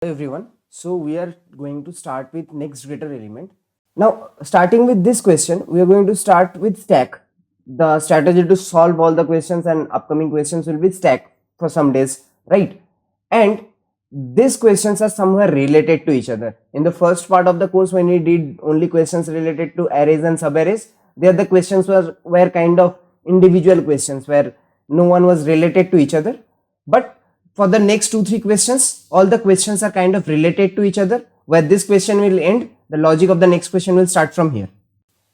Hello everyone. So we are going to start with next greater element. Now starting with this question, we are going to start with stack. The strategy to solve all the questions and upcoming questions will be stack for some days, right? And these questions are somewhere related to each other. In the first part of the course, when we did only questions related to arrays and subarrays, there the questions were kind of individual questions where no one was related to each other. But for the next 2-3 questions, all the questions are kind of related to each other. Where this question will end, the logic of the next question will start from here.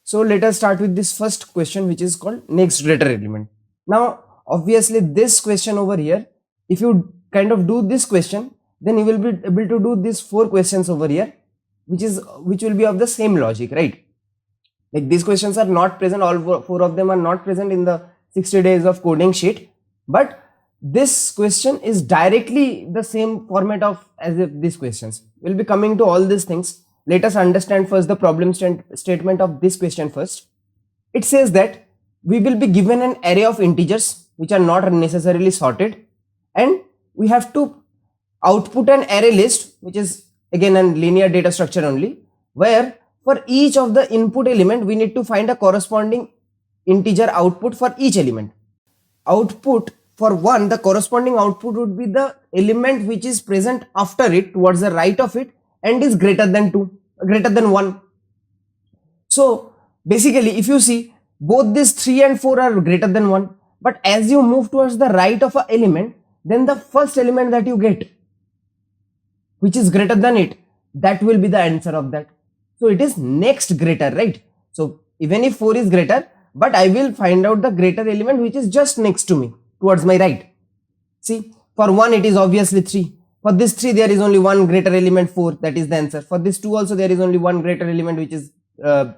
So let us start with this first question, which is called next greater element. Now obviously this question over here, if you kind of do this question, then you will be able to do these 4 questions over here, which will be of the same logic, right? Like these questions are not present, all 4 of them are not present in the 60 days of coding sheet, but this question is directly the same format of as if these questions. We'll be coming to all these things. Let us understand first the problem statement of this question first. It says that we will be given an array of integers which are not necessarily sorted, and we have to output an array list, which is again a linear data structure only, where for each of the input element we need to find a corresponding integer output for each element. Output for one, the corresponding output would be the element which is present after it, towards the right of it, and is greater than 1. So basically if you see, both these 3 and 4 are greater than 1, but as you move towards the right of an element, then the first element that you get, which is greater than it, that will be the answer of that. So it is next greater, right? So even if 4 is greater, but I will find out the greater element which is just next to me, towards my right. See, for 1 it is obviously 3. For this 3 there is only one greater element, 4, that is the answer. For this 2 also there is only one greater element which is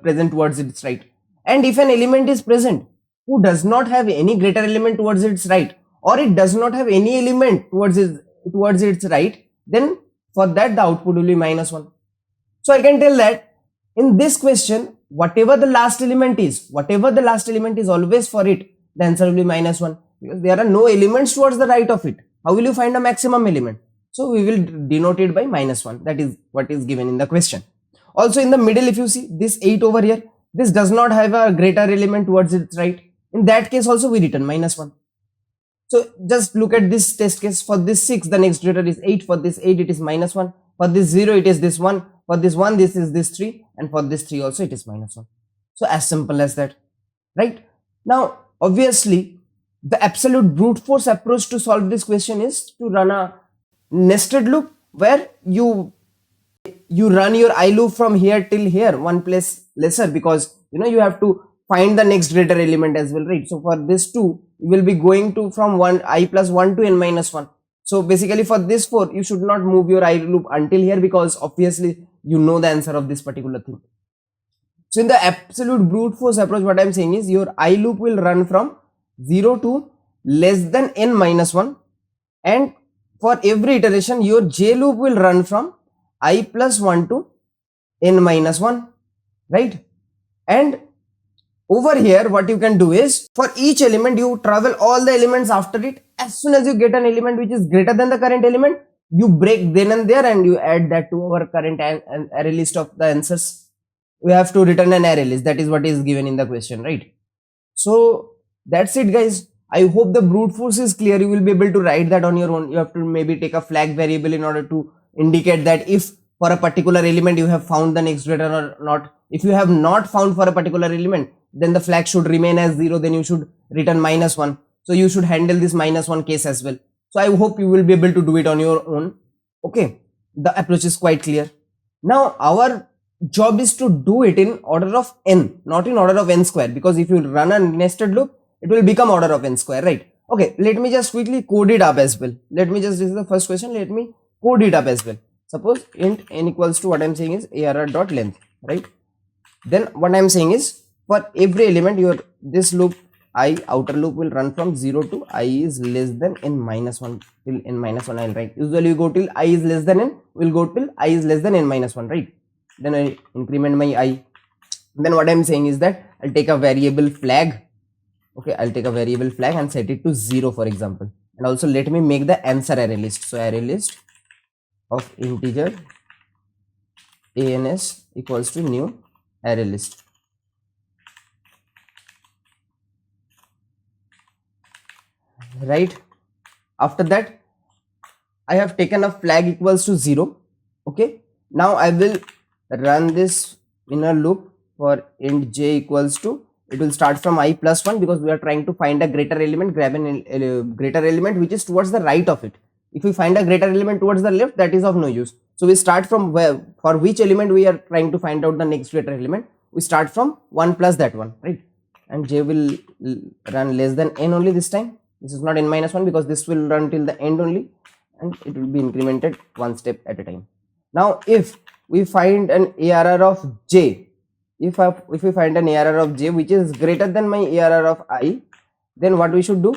present towards its right. And if an element is present who does not have any greater element towards its right, or it does not have any element towards its right, then for that the output will be -1. So I can tell that in this question, whatever the last element is always for it, the answer will be -1, because there are no elements towards the right of it. How will you find a maximum element? So we will denote it by -1. That is what is given in the question. Also in the middle, if you see this 8 over here, this does not have a greater element towards its right. In that case also we return -1. So just look at this test case. For this 6, the next greater is 8. For this 8, it is -1. For this 0, it is this 1. For this 1, this is this 3. And for this 3 also, it is -1. So as simple as that, right? Now, obviously, the absolute brute force approach to solve this question is to run a nested loop, where you run your I loop from here till here, one place lesser, because you have to find the next greater element as well, right? So for this 2, you will be going to from I plus 1 to n-1. So basically for this 4, you should not move your I loop until here, because obviously you know the answer of this particular thing. So in the absolute brute force approach, what I am saying is your I loop will run from 0 to less than n-1, and for every iteration your j loop will run from I plus 1 to n-1, right? And over here what you can do is, for each element you travel all the elements after it. As soon as you get an element which is greater than the current element, you break then and there and you add that to our current array list of the answers. We have to return an array list. That is what is given in the question, right? So that's it, guys. I hope the brute force is clear. You will be able to write that on your own. You have to maybe take a flag variable in order to indicate that if for a particular element you have found the next greater or not. If you have not found for a particular element, then the flag should remain as 0. Then you should return -1. So you should handle this -1 case as well. So I hope you will be able to do it on your own. Okay, the approach is quite clear. Now our job is to do it in order of n, not in order of n square, because if you run a nested loop, it will become order of n square, right? Okay, let me just quickly code it up as well. This is the first question, let me code it up as well. Suppose int n equals to, what I'm saying is arr dot length, right? Then what I'm saying is, for every element this loop I outer loop will run from 0 to I is less than n-1 till n-1 I'll write. Usually you go till I is less than n, we'll go till I is less than n-1, right? Then I increment my I. Then what I'm saying is that I'll take a variable flag. Okay, I'll take a variable flag and set it to 0, for example. And also let me make the answer array list. So array list of integer ans equals to new array list. Right, after that I have taken a flag equals to 0. Okay, now I will run this inner loop for int j equals to, it will start from I plus 1 because we are trying to find a greater element, grab an greater element which is towards the right of it. If we find a greater element towards the left, that is of no use. So we start from where, for which element we are trying to find out the next greater element, we start from 1 plus that one, right? And j will run less than n only this time. This is not n minus 1 because this will run till the end only, and it will be incremented one step at a time. Now if we find an ARR of j, if we find an ARR of j which is greater than my ARR of I, then what we should do,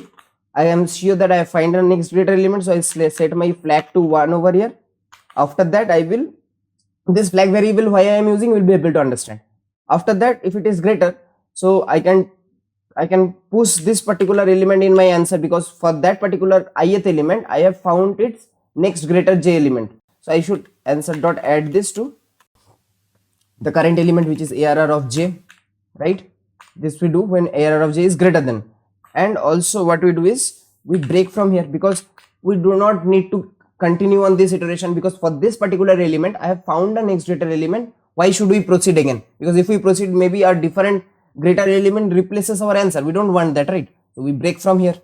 I am sure that I find a next greater element, so I set my flag to 1 over here. After that I will, this flag variable why I am using will be able to understand. After that if it is greater, so I can push this particular element in my answer, because for that particular ith element I have found its next greater j element. So I should answer dot add this to the current element which is ARR of j, right? This we do when ARR of j is greater than. And also what we do is we break from here, because we do not need to continue on this iteration, because for this particular element I have found a next greater element. Why should we proceed again? Because if we proceed, maybe a different greater element replaces our answer. We don't want that, right? So we break from here.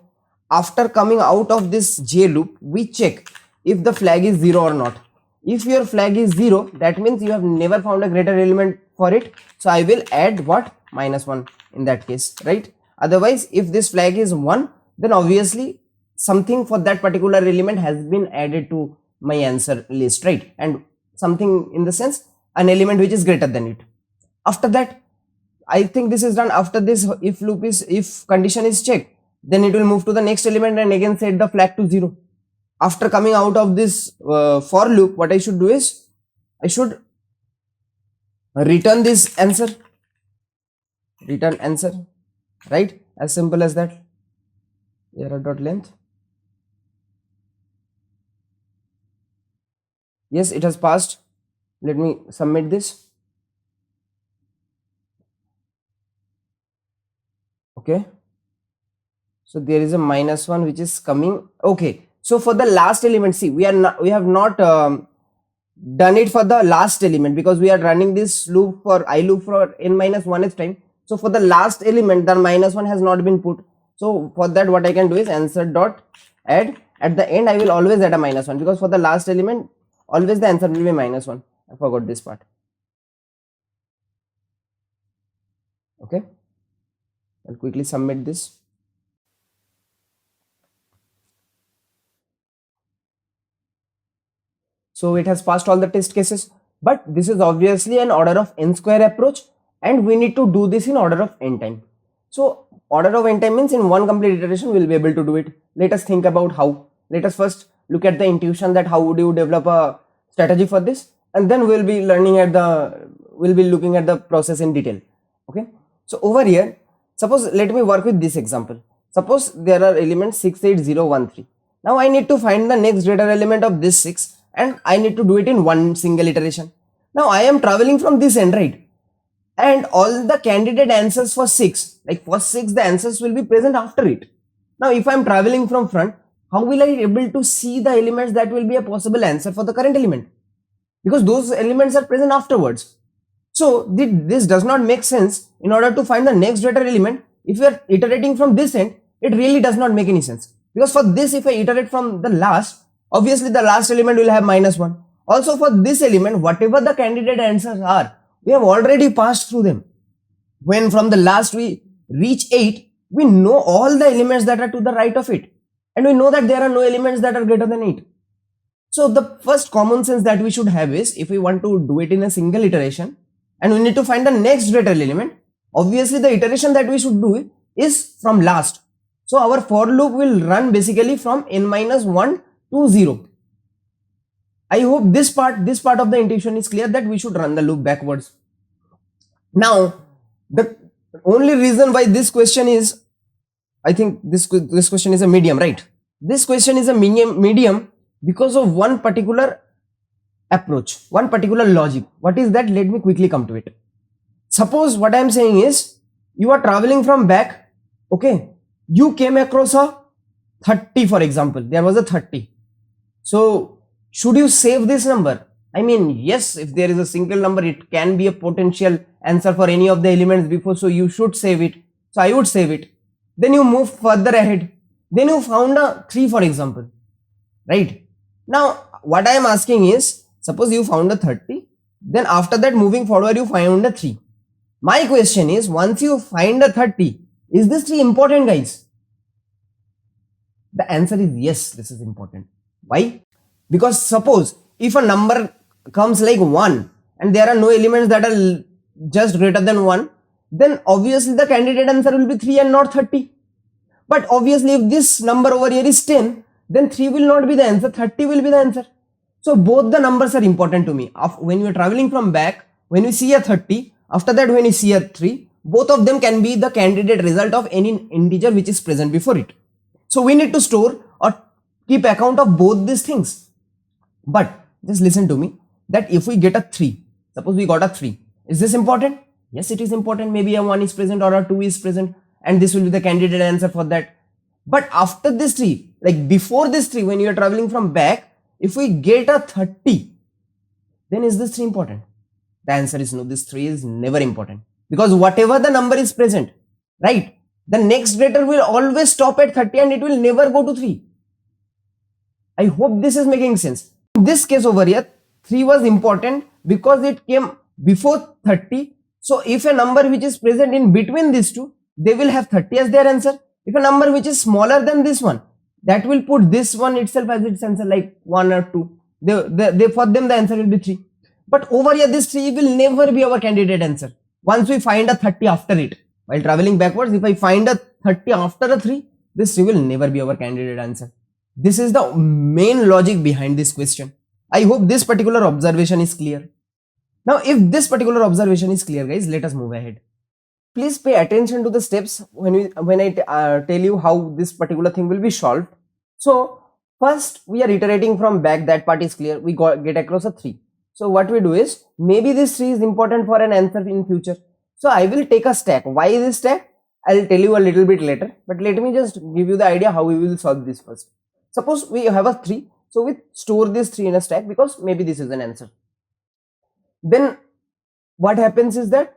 After coming out of this j loop, we check if the flag is 0 or not. If your flag is 0, that means you have never found a greater element for it. So I will add what? -1 in that case, right? Otherwise, if this flag is 1, then obviously something for that particular element has been added to my answer list, right? And something in the sense, an element which is greater than it. After that, I think this is done. After this, if loop is, if condition is checked, then it will move to the next element and again set the flag to 0. After coming out of this for loop, what I should do is I should return this answer, return answer, right? As simple as that. Error dot length. Yes, it has passed. Let me submit this. Okay, so there is a -1 which is coming. Okay, so for the last element, see, we have not done it for the last element, because we are running this loop for I loop for n-1th time. So for the last element, the -1 has not been put. So for that, what I can do is answer dot add. At the end I will always add a -1, because for the last element always the answer will be -1. I forgot this part. Okay, I'll quickly submit this. So it has passed all the test cases, but this is obviously an order of n square approach, and we need to do this in order of n time. So order of n time means in one complete iteration we will be able to do it. Let us think about how. Let us first look at the intuition that how would you develop a strategy for this, and then we'll be looking at the process in detail. Okay, so over here, suppose, let me work with this example. Suppose there are elements 6, 8, 0, 1, 3. Now I need to find the next greater element of this 6, and I need to do it in one single iteration. Now I am traveling from this end, right? And all the candidate answers for 6, like for 6 the answers will be present after it. Now if I am traveling from front, how will I able to see the elements that will be a possible answer for the current element? Because those elements are present afterwards. So this does not make sense. In order to find the next greater element, if you are iterating from this end, it really does not make any sense. Because for this, if I iterate from the last, obviously the last element will have -1. Also for this element, whatever the candidate answers are, we have already passed through them. When from the last we reach 8, we know all the elements that are to the right of it, and we know that there are no elements that are greater than 8. So the first common sense that we should have is, if we want to do it in a single iteration and we need to find the next greater element, obviously the iteration that we should do is from last. So our for loop will run basically from n-1 to 0. I hope this part of the intuition is clear, that we should run the loop backwards. Now the only reason why this question is, I think this question is a medium, right? This question is a medium because of one particular approach, one particular logic. What is that? Let me quickly come to it. Suppose what I am saying is you are traveling from back, okay, you came across a 30, for example, there was a 30. So should you save this number? I mean, yes, if there is a single number, it can be a potential answer for any of the elements before, so you should save it. So I would save it. Then you move further ahead. Then you found a 3, for example, right? Now what I am asking is, suppose you found a 30, then after that moving forward you found a 3. My question is, once you find a 30, is this 3 important, guys? The answer is yes, this is important. Why? Because suppose if a number comes like 1 and there are no elements that are just greater than 1, then obviously the candidate answer will be 3 and not 30. But obviously if this number over here is 10, then 3 will not be the answer, 30 will be the answer. So both the numbers are important to me. When you are traveling from back, when you see a 30, after that when you see a 3, both of them can be the candidate result of any integer which is present before it. So we need to store or keep account of both these things. But just listen to me, that if we get a 3, suppose we got a 3, is this important? Yes, it is important. Maybe a 1 is present or a 2 is present, and this will be the candidate answer for that. But after this 3, like before this 3, when you are traveling from back, if we get a 30, then is this 3 important? The answer is no, this 3 is never important, because whatever the number is present, right, the next greater will always stop at 30 and it will never go to 3. I hope this is making sense. In this case over here, 3 was important because it came before 30. So if a number which is present in between these two, they will have 30 as their answer. If a number which is smaller than this one, that will put this one itself as its answer, like 1 or 2. They for them the answer will be 3. But over here this 3 will never be our candidate answer. Once we find a 30 after it, while traveling backwards, if I find a 30 after a 3, this 3 will never be our candidate answer. This is the main logic behind this question. I hope this particular observation is clear. Now if this particular observation is clear, guys, let us move ahead. Please pay attention to the steps when I tell you how this particular thing will be solved. So first we are iterating from back, that part is clear. We get across a 3. So what we do is, maybe this 3 is important for an answer in future. So I will take a stack. Why this stack? I will tell you a little bit later, but let me just give you the idea how we will solve this first. Suppose we have a 3, so we store this 3 in a stack because maybe this is an answer. Then what happens is that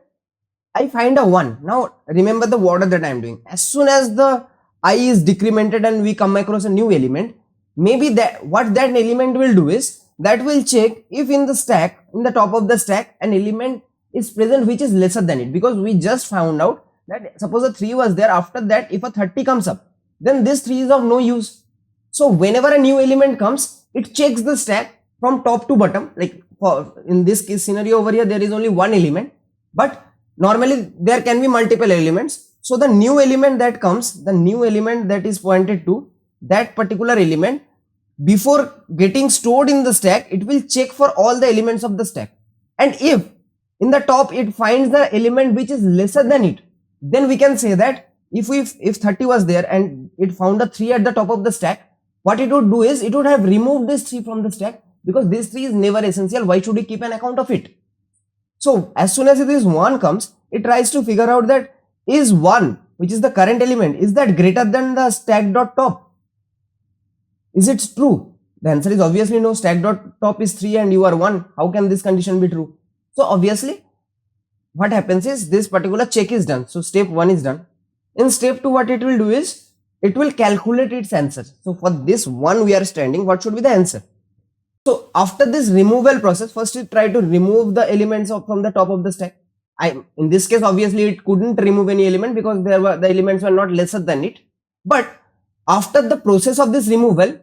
I find a 1. Now remember the order that I am doing. As soon as the I is decremented and we come across a new element, maybe that what that element will do is, that will check if in the stack, in the top of the stack, an element is present which is lesser than it, because we just found out that suppose a 3 was there, after that if a 30 comes up, then this 3 is of no use. So whenever a new element comes, it checks the stack from top to bottom. Like in this case scenario over here, there is only one element, but normally there can be multiple elements. So the new element that comes, the new element that is pointed to, that particular element, before getting stored in the stack, it will check for all the elements of the stack, and if in the top it finds the element which is lesser than it, then we can say that if 30 was there and it found a 3 at the top of the stack, what it would do is, it would have removed this 3 from the stack, because this 3 is never essential. Why should we keep an account of it? So as soon as this 1 comes, it tries to figure out that is 1, which is the current element, is that greater than the stack dot top? Is it true? The answer is obviously no. Stack dot top is 3 and you are 1. How can this condition be true? So obviously what happens is, this particular check is done. So step 1 is done. In step 2, what it will do is, it will calculate its answer. So for this 1 we are standing, what should be the answer? So after this removal process, first it try to remove the elements from the top of the stack. In this case obviously it couldn't remove any element because the elements were not lesser than it. But after the process of this removal,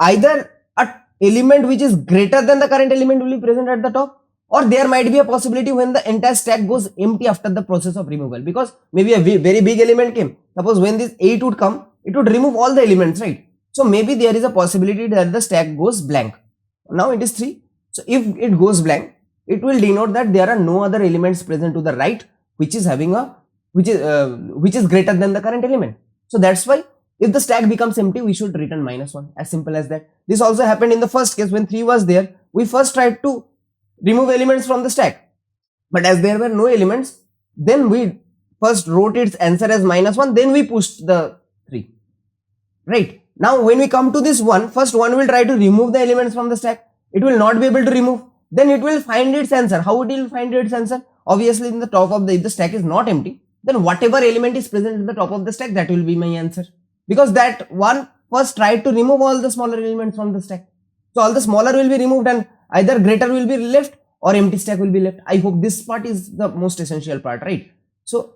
either a element which is greater than the current element will be present at the top, or there might be a possibility when the entire stack goes empty after the process of removal, because maybe a very big element came. Suppose when this 8 would come, it would remove all the elements, right? So maybe there is a possibility that the stack goes blank. Now it is 3. So if it goes blank, it will denote that there are no other elements present to the right which is having a which is greater than the current element. So that's why If the stack becomes empty, we should return -1, as simple as that. This also happened in the first case when 3 was there. We first tried to remove elements from the stack, but as there were no elements, then we first wrote its answer as -1, then we pushed the 3, right? Now when we come to this one, first one will try to remove the elements from the stack. It will not be able to remove. Then it will find its answer. How it will find its answer? Obviously in the top of if the stack is not empty, then whatever element is present in the top of the stack, that will be my answer. Because that one first tried to remove all the smaller elements from the stack. So all the smaller will be removed and either greater will be left or empty stack will be left. I hope this part is the most essential part, right? So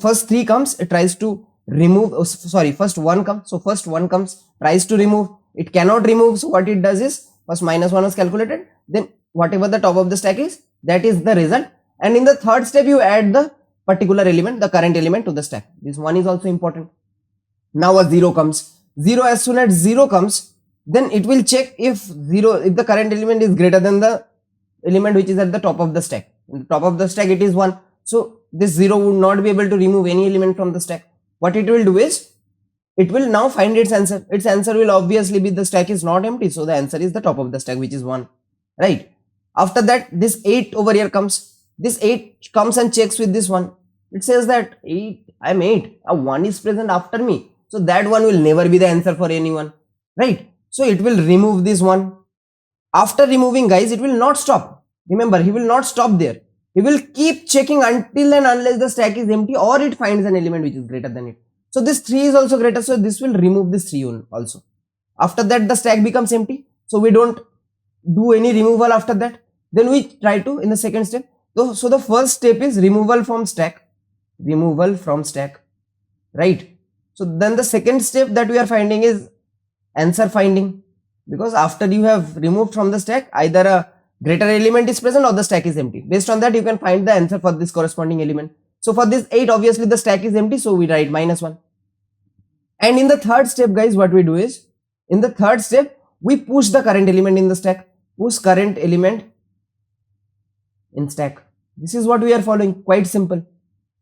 first 3 comes, it tries to remove, first 1 comes, so first 1 comes, tries to remove, it cannot remove, so what it does is, first -1 was calculated, then whatever the top of the stack is, that is the result, and in the third step you add the particular element, the current element to the stack. This one is also important. Now a 0 comes, 0, as soon as 0 comes, then it will check if the current element is greater than the element which is at the top of the stack. In the top of the stack it is 1, so this 0 would not be able to remove any element from the stack. What it will do is, it will now find its answer. Its answer will obviously be the stack is not empty, so the answer is the top of the stack, which is 1, right? After that, this 8 over here comes. This 8 comes and checks with this one. It says that 8, I'm 8, a 1 is present after me, so that one will never be the answer for anyone, right? So it will remove this one. After removing, guys, it will not stop. Remember, he will not stop there. He will keep checking until and unless the stack is empty or it finds an element which is greater than it. So this 3 is also greater, so this will remove this 3 also. After that, the stack becomes empty, so we don't do any removal after that. Then we try to in the second step. So the first step is removal from stack, right? So then the second step that we are finding is answer finding, because after you have removed from the stack, either a greater element is present or the stack is empty. Based on that, you can find the answer for this corresponding element. So for this 8, obviously the stack is empty, so we write -1. And in the third step, guys, what we do is, in the third step, we push the current element in the stack. Push current element in stack. This is what we are following, quite simple.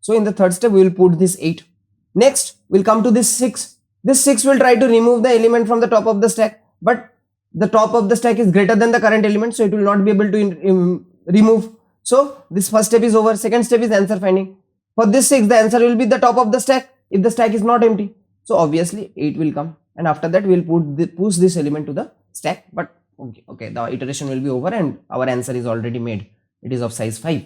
So in the third step, we will put this 8. Next, we'll come to this 6. This 6 will try to remove the element from the top of the stack, but the top of the stack is greater than the current element, so it will not be able to remove. So this first step is over. Second step is answer finding. For this 6, the answer will be the top of the stack if the stack is not empty. So obviously 8 will come, and after that we will push this element to the stack. But okay, the iteration will be over and our answer is already made. It is of size 5.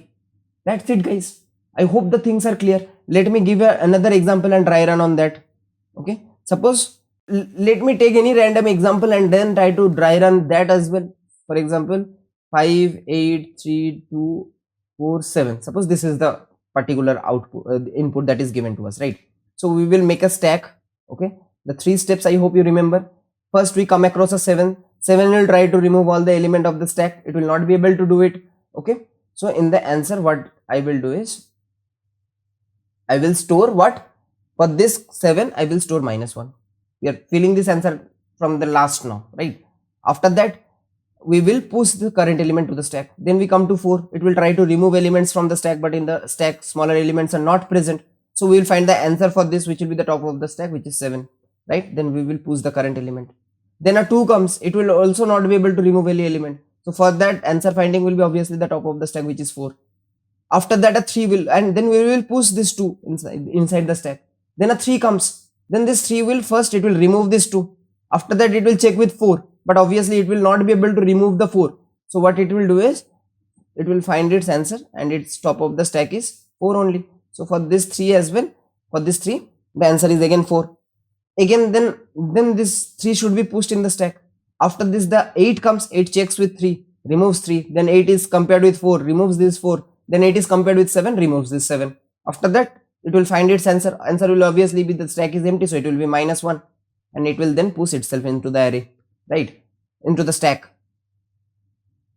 That's it, guys. I hope the things are clear. Let me give another example and try run on that. Okay, suppose let me take any random example and then try to dry run that as well. For example, 5, 8, 3, 2, 4, 7. Suppose this is the particular output input that is given to us, right? So we will make a stack. Okay, the 3 steps I hope you remember. First, we come across a 7. 7 will try to remove all the element of the stack. It will not be able to do it. Okay, so in the answer, what I will do is, I will store what? For this 7, I will store -1. We are filling this answer from the last now, right? After that, we will push the current element to the stack. Then we come to 4. It will try to remove elements from the stack, but in the stack, smaller elements are not present. So we will find the answer for this, which will be the top of the stack, which is 7, right? Then we will push the current element. Then a 2 comes. It will also not be able to remove any element. So for that, answer finding will be obviously the top of the stack, which is 4. After that, a 3 will, and then we will push this 2 inside the stack. Then a 3 comes. Then this 3 will first, it will remove this 2. After that, it will check with 4, but obviously it will not be able to remove the 4. So what it will do is, it will find its answer and its top of the stack is 4 only. So for this 3 as well, for this 3, the answer is again 4. Again, then this 3 should be pushed in the stack. After this, the 8 comes. 8 checks with 3, removes 3. Then 8 is compared with 4, removes this 4. Then 8 is compared with 7, removes this 7. After that, it will find its answer. Answer will obviously be the stack is empty, so it will be -1, and it will then push itself into the array, right? Into the stack.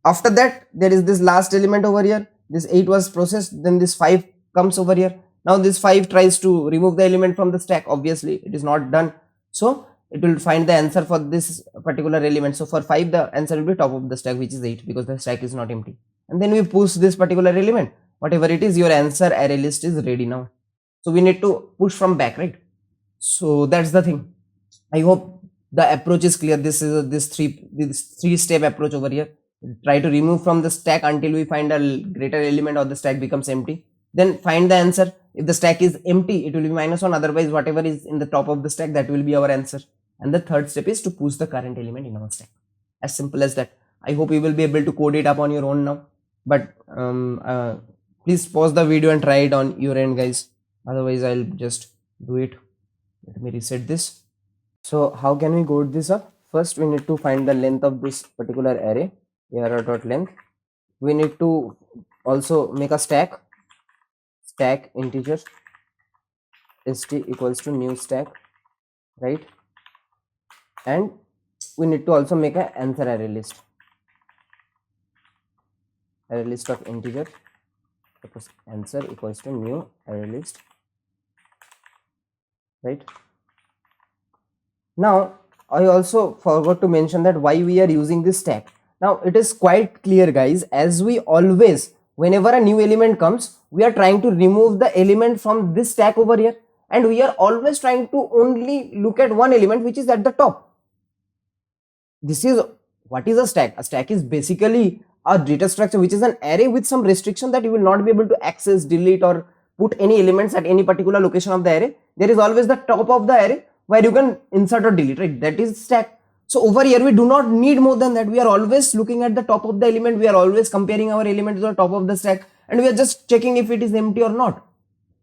After that, there is this last element over here. This 8 was processed. Then this 5 comes over here. Now this 5 tries to remove the element from the stack. Obviously, it is not done. So it will find the answer for this particular element. So for 5, the answer will be top of the stack, which is 8, because the stack is not empty. And then we push this particular element. Whatever it is, your answer array list is ready now. So we need to push from back, right? So that's the thing. I hope the approach is clear. This is this three step approach over here. Try to remove from the stack until we find a greater element or the stack becomes empty. Then find the answer. If the stack is empty, it will be -1. Otherwise, whatever is in the top of the stack, that will be our answer. And the third step is to push the current element in our stack. As simple as that. I hope you will be able to code it up on your own now. But please pause the video and try it on your end, guys. Otherwise, I'll just do it. Let me reset this. So how can we code this up? First, we need to find the length of this particular array, array.length. We need to also make a stack integer st equals to new stack, right? And we need to also make an answer array list of integer. Suppose answer equals to new array list, right? Now I also forgot to mention that why we are using this stack. Now it is quite clear, guys, as we always, whenever a new element comes, we are trying to remove the element from this stack over here, and we are always trying to only look at one element which is at the top. This is what is a stack. A stack is basically a data structure which is an array with some restriction that you will not be able to access, delete, or put any elements at any particular location of the array. There is always the top of the array where you can insert or delete, right? That is stack. So over here we do not need more than that. We are always looking at the top of the element. We are always comparing our element to the top of the stack, and we are just checking if it is empty or not.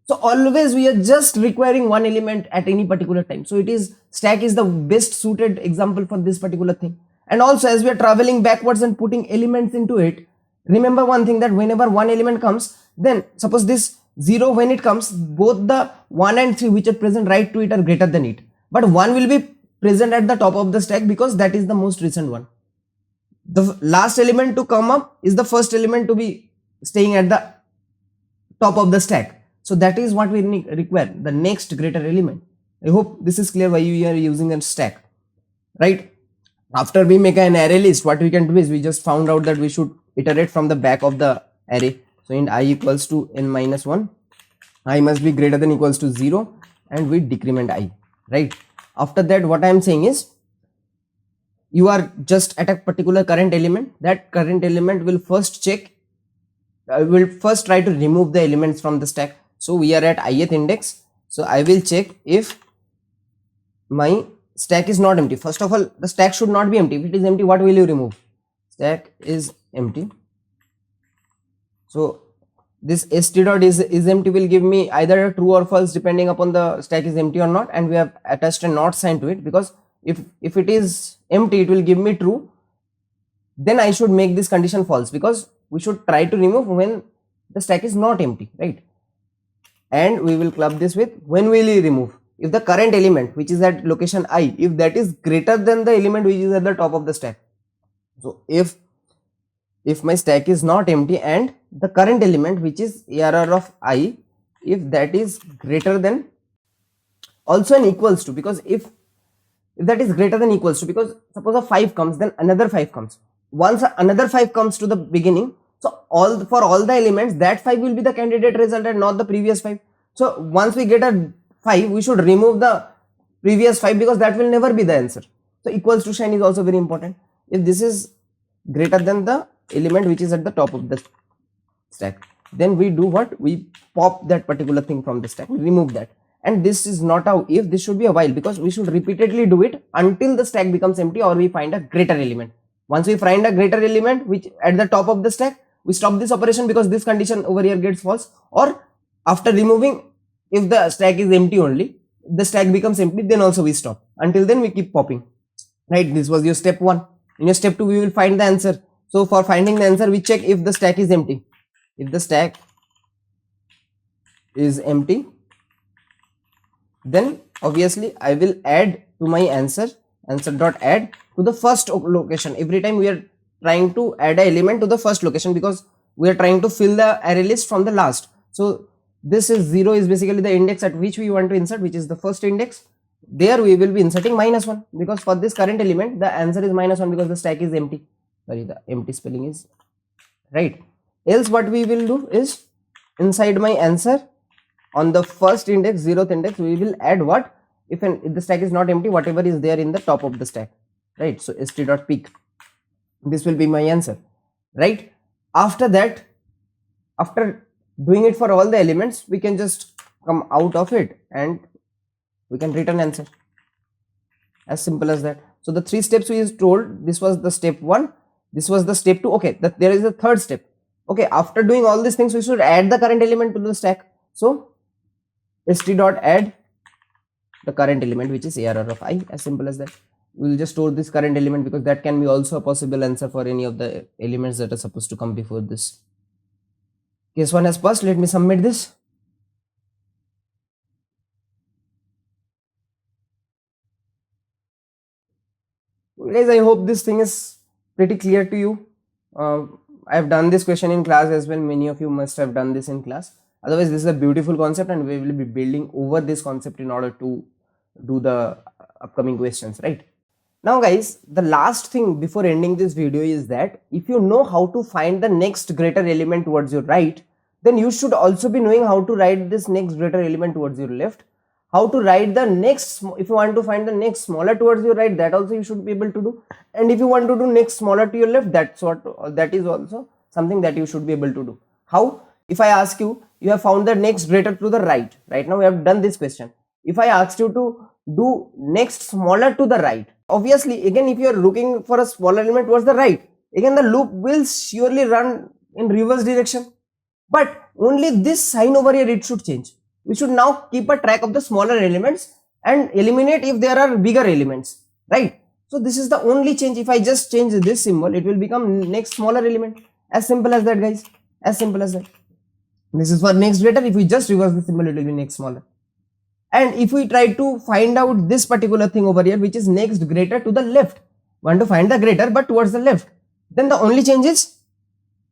So always we are just requiring one element at any particular time. So it is, stack is the best suited example for this particular thing. And also, as we are traveling backwards and putting elements into it, remember one thing, that whenever one element comes, then suppose this 0, when it comes, both the 1 and 3 which are present right to it are greater than it, but 1 will be present at the top of the stack because that is the most recent one. The last element to come up is the first element to be staying at the top of the stack. So that is what we require, the next greater element. I hope this is clear why we are using a stack, right? After we make an array list, what we can do is, we just found out that we should iterate from the back of the array. So in I equals to n minus 1, I must be greater than equals to 0, and we decrement I, right? After that, what I am saying is, you are just at a particular current element. That current element will first check, will first try to remove the elements from the stack. So we are at ith index. So I will check if my stack is not empty. First of all, the stack should not be empty. If it is empty, what will you remove? Stack is empty. So this st dot is empty will give me either true or false depending upon the stack is empty or not, and we have attached a not sign to it, because if it is empty, it will give me true. Then I should make this condition false, because we should try to remove when the stack is not empty, right? And we will club this with, when will you remove? If the current element which is at location I, if that is greater than the element which is at the top of the stack. So if my stack is not empty and the current element which is ARR of I, if that is greater than, also an equals to, because if that is greater than equals to, because suppose a 5 comes, then another 5 comes. Once another 5 comes to the beginning, so for all the elements, that 5 will be the candidate result and not the previous 5. So once we get a 5, we should remove the previous 5, because that will never be the answer. So equals to sign is also very important. If this is greater than the element which is at the top of the stack, then we do what? We pop that particular thing from the stack, we remove that. And this is not a if, this should be a while, because we should repeatedly do it until the stack becomes empty or we find a greater element. Once we find a greater element which at the top of the stack, we stop this operation, because this condition over here gets false. Or after removing, if the stack is empty only, the stack becomes empty, then also we stop. Until then we keep popping, right? This was your step 1. In your step 2, we will find the answer. So for finding the answer, we check if the stack is empty. If the stack is empty, then obviously I will add to my answer dot add to the first location. Every time we are trying to add an element to the first location, because we are trying to fill the array list from the last. So this is 0 is basically the index at which we want to insert, which is the first index. There we will be inserting -1, because for this current element the answer is -1, because the stack is empty. Sorry, the empty spelling is right. Else what we will do is, inside my answer on the first index, 0th index, we will add what? if the stack is not empty, whatever is there in the top of the stack, right? So st dot peak, this will be my answer, right? After that, after doing it for all the elements, we can just come out of it and we can return answer, as simple as that. So the 3 steps we told, this was the step 1, this was the step 2. Okay, that there is a third step. Okay, after doing all these things, we should add the current element to the stack. So st dot add the current element, which is arr of I, as simple as that. We will just store this current element because that can be also a possible answer for any of the elements that are supposed to come before this. Case 1 has passed. Let me submit this. Guys, I hope this thing is pretty clear to you. I have done this question in class as well. Many of you must have done this in class. Otherwise, this is a beautiful concept and we will be building over this concept in order to do the upcoming questions, right? Now guys, the last thing before ending this video is that if you know how to find the next greater element towards your right, then you should also be knowing how to write this next greater element towards your left. How to write the next, if you want to find the next smaller towards your right, that also you should be able to do. And if you want to do next smaller to your left, that is also something that you should be able to do. How? If I ask you, you have found the next greater to the right. Right now we have done this question. If I asked you to do next smaller to the right, obviously again if you are looking for a smaller element towards the right, again the loop will surely run in reverse direction. But only this sign over here, it should change. We should now keep a track of the smaller elements and eliminate if there are bigger elements, right? So this is the only change. If I just change this symbol, it will become next smaller element. As simple as that, guys. As simple as that. This is for next greater. If we just reverse the symbol, it will be next smaller. And if we try to find out this particular thing over here, which is next greater to the left, want to find the greater but towards the left, then the only change is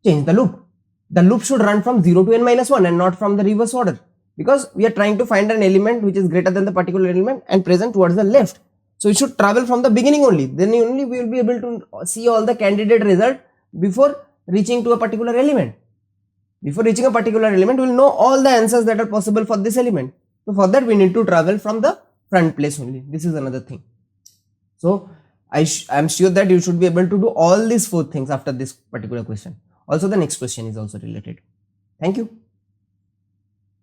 change the loop. The loop should run from 0 to n minus 1 and not from the reverse order, because we are trying to find an element which is greater than the particular element and present towards the left. So we should travel from the beginning only, then only we will be able to see all the candidate result before reaching to a particular element. Before reaching a particular element, we will know all the answers that are possible for this element. So for that we need to travel from the front place only. This is another thing. So I am sure that you should be able to do all these 4 things after this particular question. Also the next question is also related. Thank you.